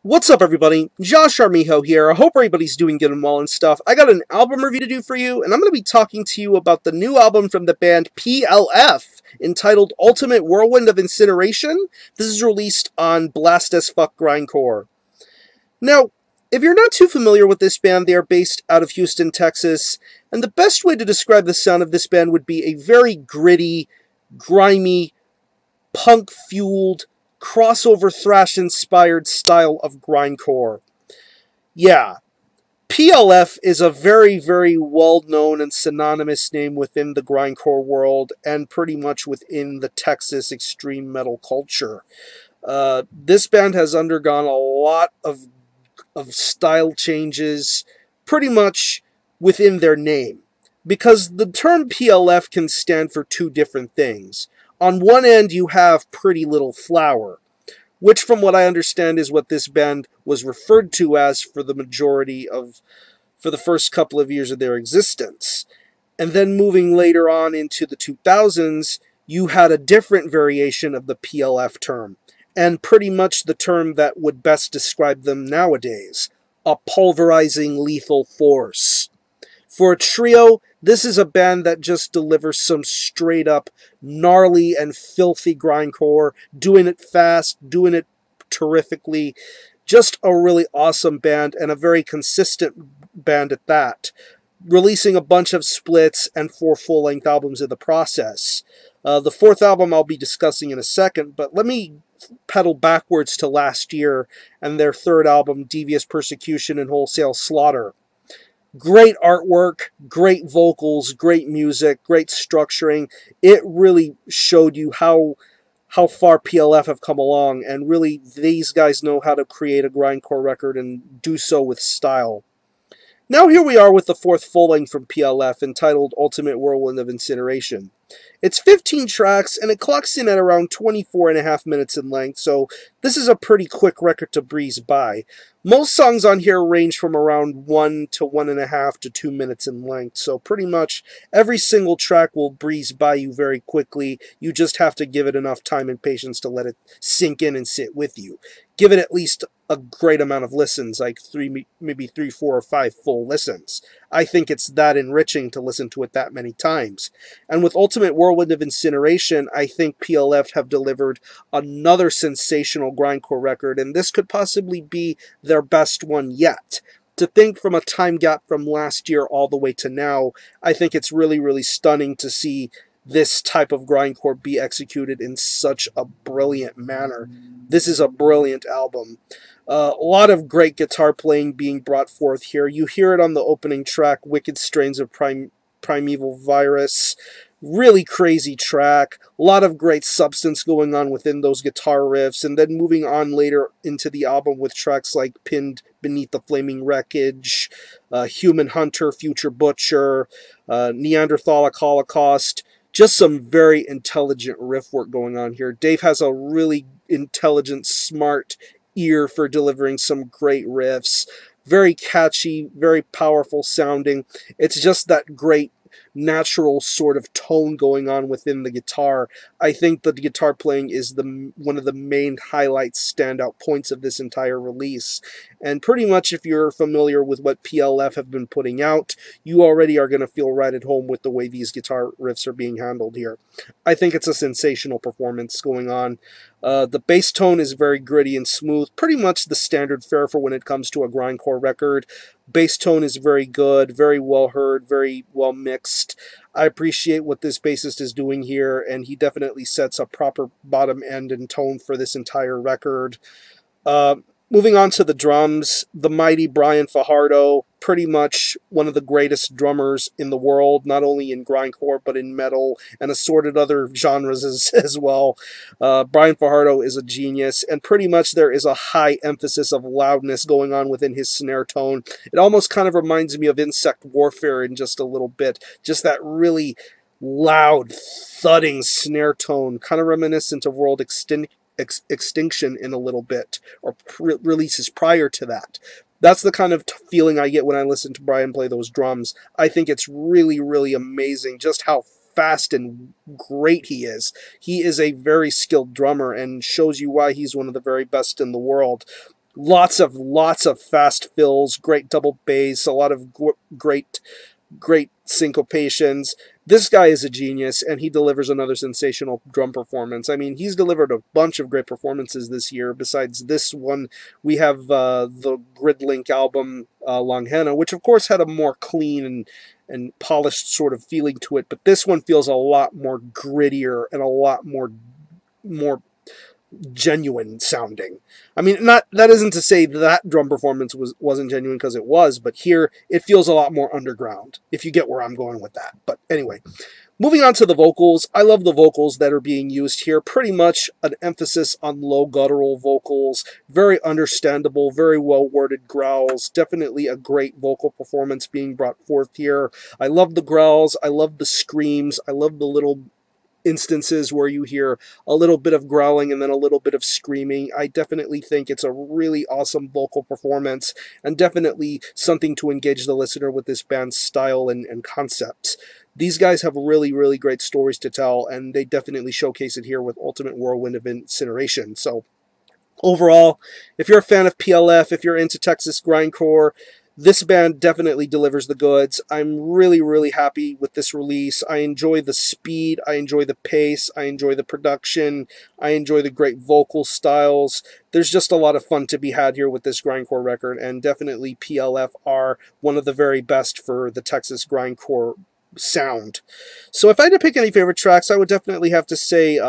What's up, everybody? Josh Armijo here. I hope everybody's doing good and well and stuff. I got an album review to do for you, and I'm going to be talking to you about the new album from the band P.L.F. entitled Ultimate Whirlwind of Incineration. This is released on Blastasfuk Grindcore. Now, if you're not too familiar with this band, they are based out of Houston, Texas, and the best way to describe the sound of this band would be a very gritty, grimy, punk-fueled, crossover thrash-inspired style of grindcore. Yeah, P.L.F. is a very, very well-known and synonymous name within the grindcore world and pretty much within the Texas extreme metal culture. This band has undergone a lot of style changes pretty much within their name, because the term P.L.F. can stand for two different things. On one end, you have Pretty Little Flower, which from what I understand is what this band was referred to as for the first couple of years of their existence. And then moving later on into the 2000s, you had a different variation of the P.L.F. term, and pretty much the term that would best describe them nowadays, a pulverizing lethal force. For a trio, this is a band that just delivers some straight up gnarly and filthy grindcore, doing it fast, doing it terrifically. Just a really awesome band, and a very consistent band at that, releasing a bunch of splits and 4 full-length albums in the process. The fourth album I'll be discussing in a second, but let me pedal backwards to last year and their third album, Devious Persecution and Wholesale Slaughter. Great artwork, great vocals, great music, great structuring. It really showed you how far P.L.F. have come along, and really these guys know how to create a grindcore record and do so with style. Now here we are with the fourth full-length from P.L.F. entitled Ultimate Whirlwind of Incineration. It's 15 tracks, and it clocks in at around 24.5 minutes in length, so this is a pretty quick record to breeze by. Most songs on here range from around 1 to 1.5 to 2 minutes in length, so pretty much every single track will breeze by you very quickly. You just have to give it enough time and patience to let it sink in and sit with you. Give it at least a great amount of listens, like maybe 3, 4, or 5 full listens. I think it's that enriching to listen to it that many times. And with Ultimate Whirlwind of Incineration, I think P.L.F. have delivered another sensational grindcore record, and this could possibly be their best one yet. To think from a time gap from last year all the way to now, I think it's really, really stunning to see this type of grindcore be executed in such a brilliant manner. This is a brilliant album. A lot of great guitar playing being brought forth here. You hear it on the opening track, Wicked Strains of Primeval Virus. Really crazy track. A lot of great substance going on within those guitar riffs, and then moving on later into the album with tracks like Pinned Beneath the Flaming Wreckage, Human Hunter, Future Butcher, Neanderthalic Holocaust. Just some very intelligent riff work going on here. Dave has a really intelligent, smart ear for delivering some great riffs. Very catchy, very powerful sounding. It's just that great natural sort of tone going on within the guitar. I think that the guitar playing is one of the main highlights, standout points of this entire release. And pretty much if you're familiar with what P.L.F. have been putting out, you already are going to feel right at home with the way these guitar riffs are being handled here. I think it's a sensational performance going on. The bass tone is very gritty and smooth, pretty much the standard fare for when it comes to a grindcore record. Bass tone is very good, very well heard, very well mixed. I appreciate what this bassist is doing here, and he definitely sets a proper bottom end and tone for this entire record. Moving on to the drums, the mighty Brian Fajardo, pretty much one of the greatest drummers in the world, not only in grindcore, but in metal and assorted other genres as well. Brian Fajardo is a genius, and pretty much there is a high emphasis of loudness going on within his snare tone. It almost kind of reminds me of Insect Warfare in just a little bit. Just that really loud, thudding snare tone, kind of reminiscent of World Extinction in a little bit, or releases prior to that. That's the kind of feeling I get when I listen to Brian play those drums. I think it's really, really amazing just how fast and great he is. He is a very skilled drummer and shows you why he's one of the very best in the world. Lots of fast fills, great double bass, a lot of great syncopations. This guy is a genius, and he delivers another sensational drum performance. I mean, he's delivered a bunch of great performances this year. Besides this one, we have the Gridlink album, Longhena, which of course had a more clean and polished sort of feeling to it, but this one feels a lot more grittier and a lot more genuine sounding. I mean, not that isn't to say that drum performance wasn't genuine, because it was, but here it feels a lot more underground, if you get where I'm going with that. But anyway, moving on to the vocals, I love the vocals that are being used here. Pretty much an emphasis on low guttural vocals, very understandable, very well-worded growls, definitely a great vocal performance being brought forth here. I love the growls, I love the screams, I love the little instances where you hear a little bit of growling and then a little bit of screaming. I definitely think it's a really awesome vocal performance, and definitely something to engage the listener with this band's style and concepts. These guys have really, really great stories to tell, and they definitely showcase it here with Ultimate Whirlwind of Incineration. So overall, if you're a fan of P.L.F, if you're into Texas grindcore, this band definitely delivers the goods. I'm really, really happy with this release. I enjoy the speed, I enjoy the pace, I enjoy the production, I enjoy the great vocal styles. There's just a lot of fun to be had here with this grindcore record, and definitely P.L.F are one of the very best for the Texas grindcore sound. So if I had to pick any favorite tracks, I would definitely have to say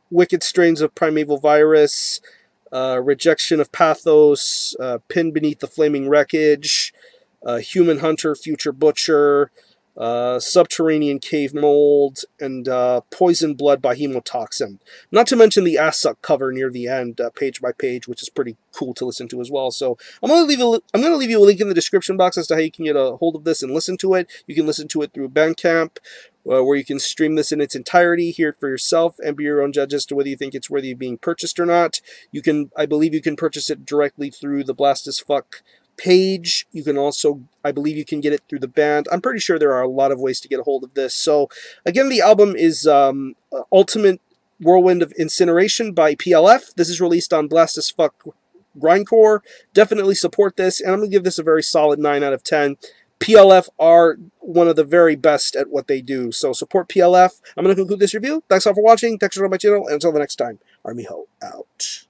Wicked Strains of Primeval Virus, Rejection of Pathos, Pinned Beneath the Flaming Wreckage, Human Hunter, Future Butcher, Subterranean Cave Mold, and Poison Blood by Hemotoxin. Not to mention the Ass Suck cover near the end, page by page, which is pretty cool to listen to as well. So I'm gonna leave you a link in the description box as to how you can get a hold of this and listen to it. You can listen to it through Bandcamp, where you can stream this in its entirety, hear it for yourself, and be your own judge as to whether you think it's worthy of being purchased or not. I believe you can purchase it directly through the Blastasfuk page. You can also, I believe you can get it through the band. I'm pretty sure there are a lot of ways to get a hold of this. So again, the album is Ultimate Whirlwind of Incineration by P.L.F. This is released on Blastasfuk Grindcore. Definitely support this, and I'm going to give this a very solid 9 out of 10. P.L.F are one of the very best at what they do, so support P.L.F. I'm going to conclude this review. Thanks all for watching. Thanks for joining my channel, and until the next time, Army Ho out.